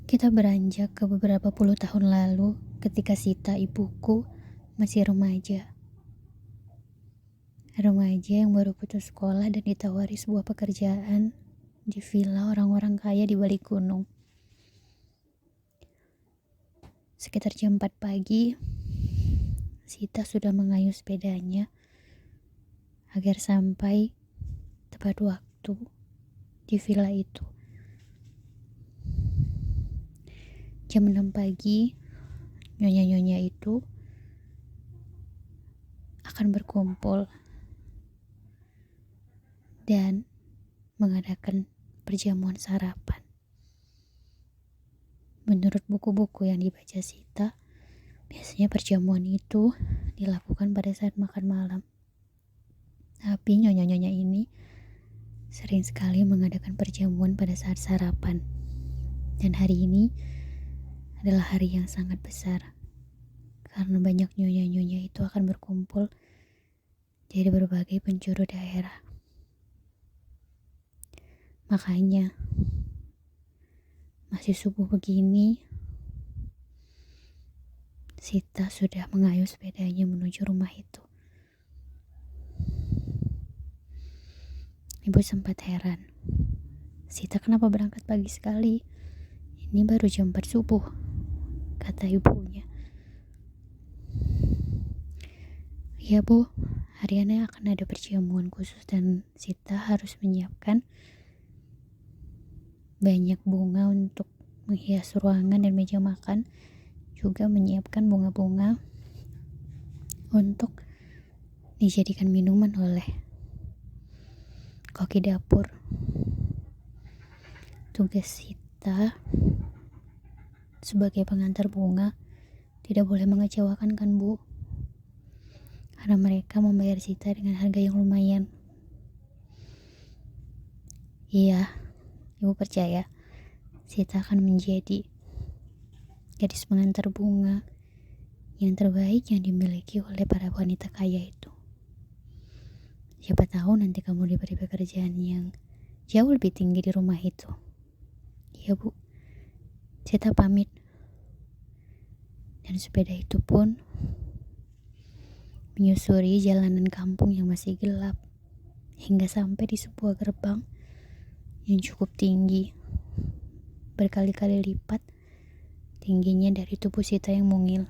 Kita beranjak ke beberapa puluh tahun lalu ketika Sita ibuku masih remaja. Remaja yang baru putus sekolah dan ditawari sebuah pekerjaan di villa orang-orang kaya di balik gunung. Sekitar jam 4 pagi, Sita sudah mengayuh sepedanya agar sampai tepat waktu di villa itu. Jam 6 pagi, nyonya-nyonya itu akan berkumpul dan mengadakan perjamuan sarapan. Menurut buku-buku yang dibaca Sita, biasanya perjamuan itu dilakukan pada saat makan malam. Tapi nyonya-nyonya ini sering sekali mengadakan perjamuan pada saat sarapan. Dan hari ini adalah hari yang sangat besar, karena banyak nyonya-nyonya itu akan berkumpul dari berbagai penjuru daerah. Makanya masih subuh begini, Sita sudah mengayuh sepedanya menuju rumah itu. Ibu sempat heran, Sita kenapa berangkat pagi sekali? Ini baru jam 4 subuh, kata ibunya. Ya bu, hari ini akan ada perjamuan khusus dan Sita harus menyiapkan banyak bunga untuk menghias ruangan dan meja makan, juga menyiapkan bunga-bunga untuk dijadikan minuman oleh koki dapur. Tugas Sita sebagai pengantar bunga tidak boleh mengecewakan kan bu, karena mereka membayar Sita dengan harga yang lumayan. Iya, ibu percaya Sita akan menjadi gadis pengantar bunga yang terbaik yang dimiliki oleh para wanita kaya itu. Siapa tahu nanti kamu diberi pekerjaan yang jauh lebih tinggi di rumah itu. Iya bu, Sita pamit. Dan sepeda itu pun menyusuri jalanan kampung yang masih gelap hingga sampai di sebuah gerbang yang cukup tinggi, berkali-kali lipat tingginya dari tubuh Sita yang mungil.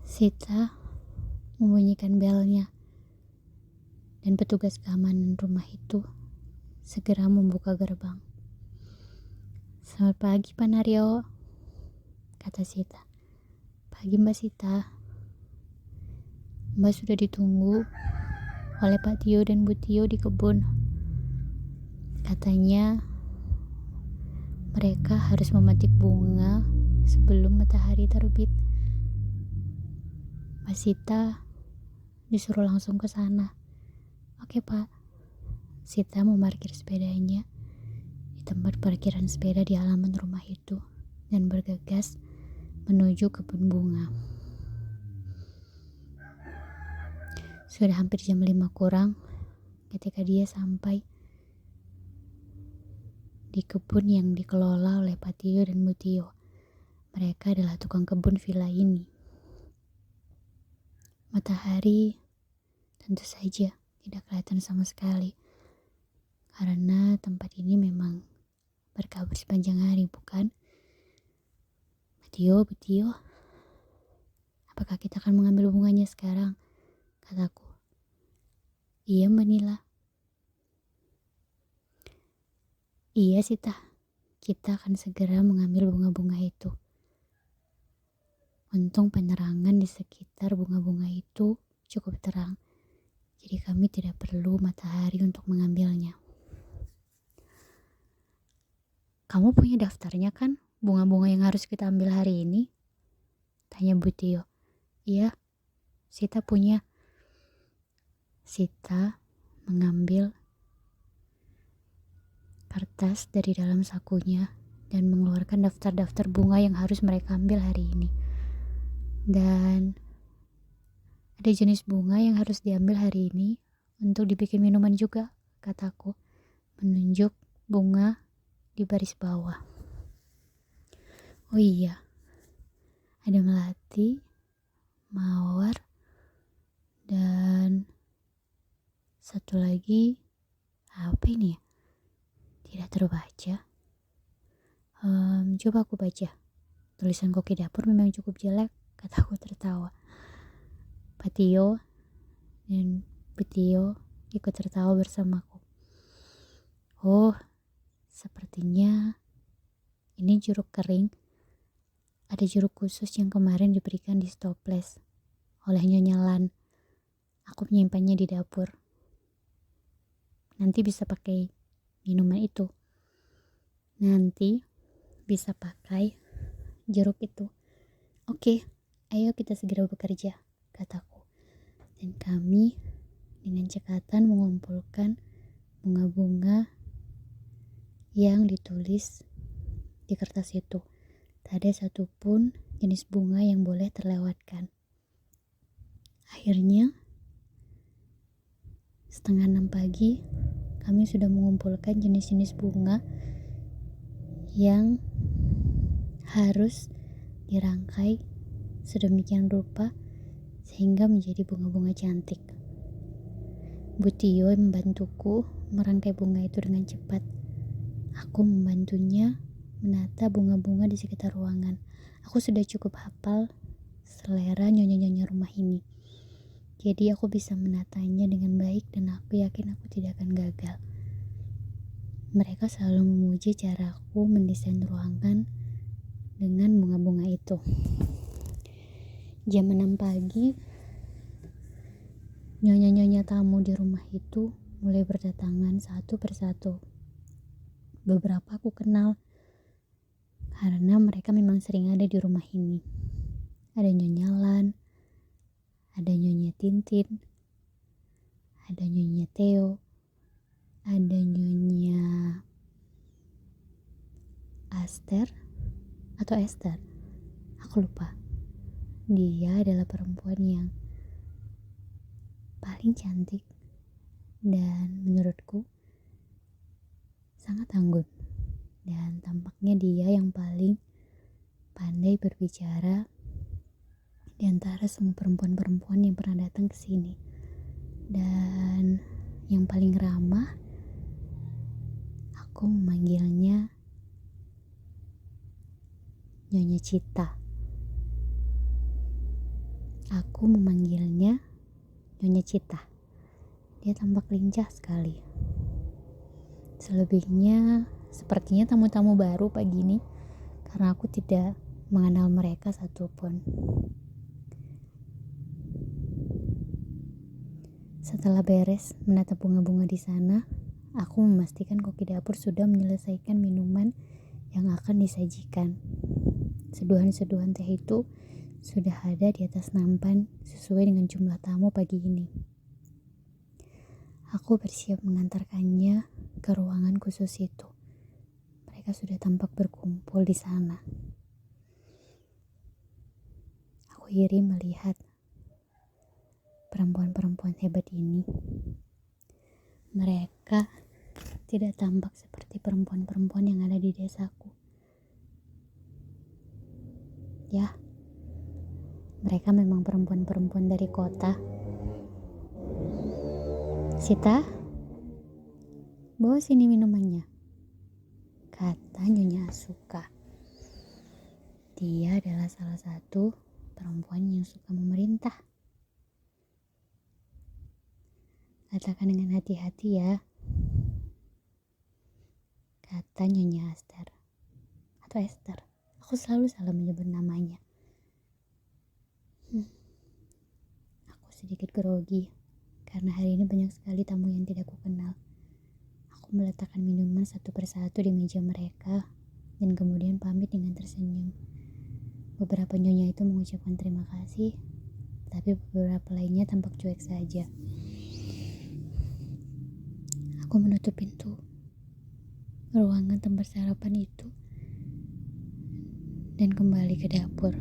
Sita membunyikan belnya dan petugas keamanan rumah itu segera membuka gerbang. Selamat pagi Pak Naryo, kata Sita. Pagi Mbak Sita. Mbak sudah ditunggu oleh Pak Tio dan Bu Tio di kebun. Katanya mereka harus memetik bunga sebelum matahari terbit. Mbak Sita disuruh langsung ke sana. Oke Pak. Sita memarkir sepedanya di tempat parkiran sepeda di halaman rumah itu dan bergegas menuju kebun bunga. Sudah hampir jam 5 kurang ketika dia sampai di kebun yang dikelola oleh Pak Tio dan Bu Tio. Mereka adalah tukang kebun villa ini. Matahari tentu saja tidak kelihatan sama sekali, karena tempat ini memang berkabut sepanjang hari, bukan? Bu Tio, apakah kita akan mengambil bunganya sekarang? Kataku. Iya Mbak Nila. Iya Sita, kita akan segera mengambil bunga-bunga itu. Untung penerangan di sekitar bunga-bunga itu cukup terang, jadi kami tidak perlu matahari untuk mengambilnya. Kamu punya daftarnya kan, bunga-bunga yang harus kita ambil hari ini? Tanya Bu Tio. Iya, Sita punya. Sita mengambil kertas dari dalam sakunya dan mengeluarkan daftar-daftar bunga yang harus mereka ambil hari ini. Dan ada jenis bunga yang harus diambil hari ini untuk dibikin minuman juga, kataku, menunjuk bunga di baris bawah. Oh iya, ada melati, mawar, dan satu lagi apa ini ya? Tidak terbaca. Coba aku baca. Tulisan koki dapur memang cukup jelek, kataku tertawa. Patio dan Betio ikut tertawa bersamaku. Oh, sepertinya ini jeruk kering. Ada jeruk khusus yang kemarin diberikan di Stoples oleh Nyonya Lan. Aku menyimpannya di dapur. Nanti bisa pakai minuman itu. Nanti bisa pakai jeruk itu. Oke, ayo kita segera bekerja, kataku. Dan kami dengan cekatan mengumpulkan bunga-bunga yang ditulis di kertas itu. Tak ada satupun jenis bunga yang boleh terlewatkan. Akhirnya, 5:30 pagi, kami sudah mengumpulkan jenis-jenis bunga yang harus dirangkai sedemikian rupa sehingga menjadi bunga-bunga cantik. Bu Tio membantuku merangkai bunga itu dengan cepat. Aku membantunya menata bunga-bunga di sekitar ruangan. Aku sudah cukup hafal selera nyonya-nyonya rumah ini. Jadi aku bisa menatanya dengan baik dan aku yakin aku tidak akan gagal. Mereka selalu memuji caraku mendesain ruangan dengan bunga-bunga itu. Jam 6 pagi, nyonya-nyonya tamu di rumah itu mulai berdatangan satu persatu. Beberapa aku kenal karena mereka memang sering ada di rumah ini. Ada Nyonya Lan, ada Nyonya Tintin, ada Nyonya Theo, ada Nyonya Aster atau Esther. Aku lupa. Dia adalah perempuan yang paling cantik dan menurutku sangat anggun. Dan tampaknya dia yang paling pandai berbicara di antara semua perempuan-perempuan yang pernah datang ke sini. Dan yang paling ramah, aku memanggilnya Nyonya Cita. Aku memanggilnya Nyonya Cita. Dia tampak lincah sekali. Selebihnya sepertinya tamu-tamu baru pagi ini karena aku tidak mengenal mereka satupun. Setelah beres menata bunga-bunga di sana, aku memastikan koki dapur sudah menyelesaikan minuman yang akan disajikan. Seduhan-seduhan teh itu sudah ada di atas nampan sesuai dengan jumlah tamu pagi ini. Aku bersiap mengantarkannya ke ruangan khusus itu. Mereka sudah tampak berkumpul di sana. Aku iri melihat perempuan-perempuan hebat ini. Mereka tidak tampak seperti perempuan-perempuan yang ada di desaku. Ya, mereka memang perempuan-perempuan dari kota. Sita, bawa sini minumannya, kata Nyonya Asuka. Dia adalah salah satu perempuan yang suka memerintah. Katakan dengan hati-hati ya, kata Nyonya Aster atau Esther. Aku selalu salah menyebut namanya. Aku sedikit grogi karena hari ini banyak sekali tamu yang tidak kukenal. Aku meletakkan minuman satu persatu di meja mereka dan kemudian pamit dengan tersenyum. Beberapa nyonya itu mengucapkan terima kasih, tapi beberapa lainnya tampak cuek saja. Aku menutup pintu ruangan tempat sarapan itu dan kembali ke dapur.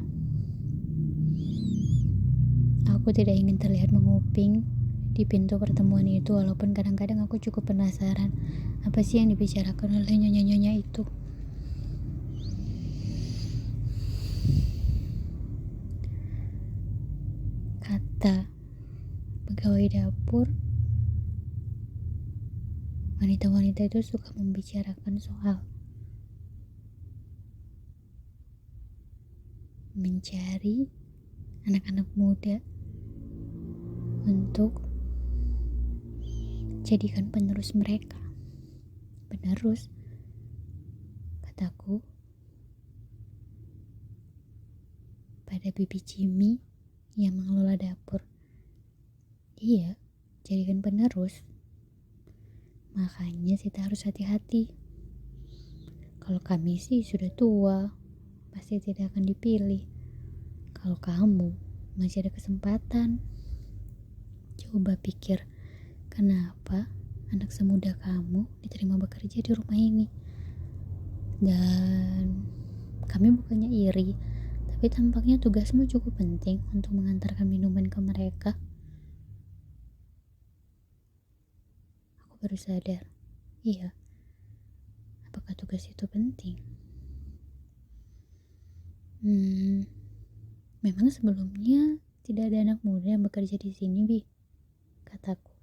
Aku tidak ingin terlihat menguping di pintu pertemuan itu, walaupun kadang-kadang aku cukup penasaran Apa sih yang dibicarakan oleh nyonya-nyonya itu? Kata pegawai dapur, wanita-wanita itu suka membicarakan soal mencari anak-anak muda untuk jadikan penerus mereka. Penerus, kataku, pada Bibi Jimmy yang mengelola dapur. Dia jadikan penerus. Makanya kita harus hati-hati. Kalau kami sih sudah tua, pasti tidak akan dipilih. Kalau kamu masih ada kesempatan, coba pikir, kenapa anak semuda kamu diterima bekerja di rumah ini? Dan kami bukannya iri, tapi tampaknya tugasmu cukup penting untuk mengantarkan minuman ke mereka. Aku baru sadar, iya, apakah tugas itu penting? Memang sebelumnya tidak ada anak muda yang bekerja di sini, Bi, kataku.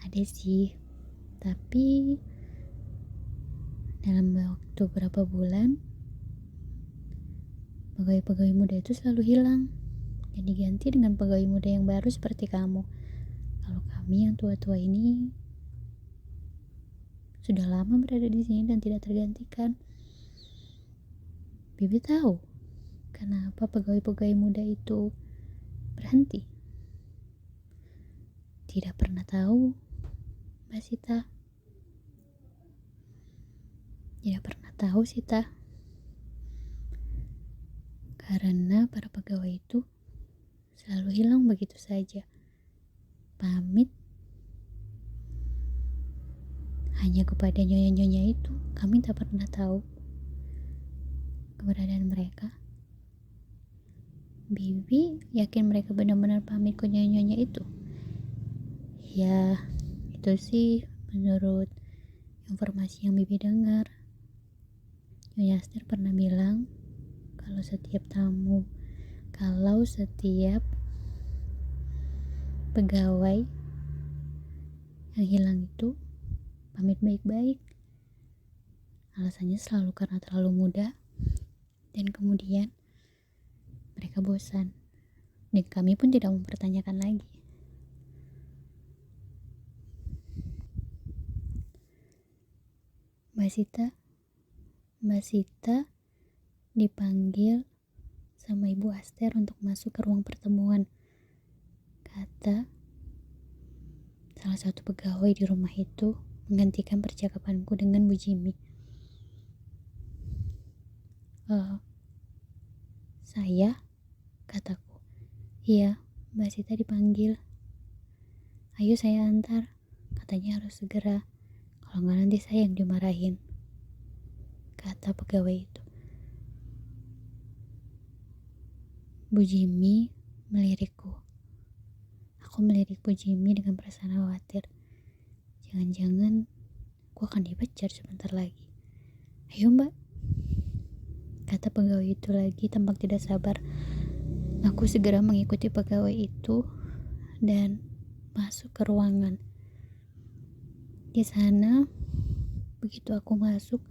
Ada sih, tapi dalam waktu berapa bulan pegawai-pegawai muda itu selalu hilang dan diganti dengan pegawai muda yang baru seperti kamu. Kalau kami yang tua-tua ini sudah lama berada di sini dan tidak tergantikan. Bibi tahu kenapa pegawai-pegawai muda itu berhenti? Tidak pernah tahu, Mbak Sita. Tidak pernah tahu, Sita. Karena para pegawai itu selalu hilang begitu saja. Pamit hanya kepada nyonya-nyonya itu. Kami tak pernah tahu keberadaan mereka. Bibi yakin mereka benar-benar pamit ke nyonya-nyonya itu? Ya, itu sih menurut informasi yang Bibi dengar. Nyonya Aster pernah bilang kalau setiap pegawai yang hilang itu pamit baik-baik. Alasannya selalu karena terlalu muda dan kemudian mereka bosan. Dan kami pun tidak mempertanyakan lagi. Mbak Sita dipanggil sama Ibu Aster untuk masuk ke ruang pertemuan. Kata salah satu pegawai di rumah itu menggantikan percakapanku dengan Bu Jimmy. Saya, kataku. Iya, Mbak Sita dipanggil. Ayo saya antar, katanya harus segera. Kalau nggak nanti saya yang dimarahin, kata pegawai itu. Bu Jimmy melirikku. Aku melirik Bu Jimmy dengan perasaan khawatir. Jangan-jangan aku akan dipecat sebentar lagi. Ayo Mbak, kata pegawai itu lagi tampak tidak sabar. Aku segera mengikuti pegawai itu dan masuk ke ruangan. Di sana, begitu aku masuk,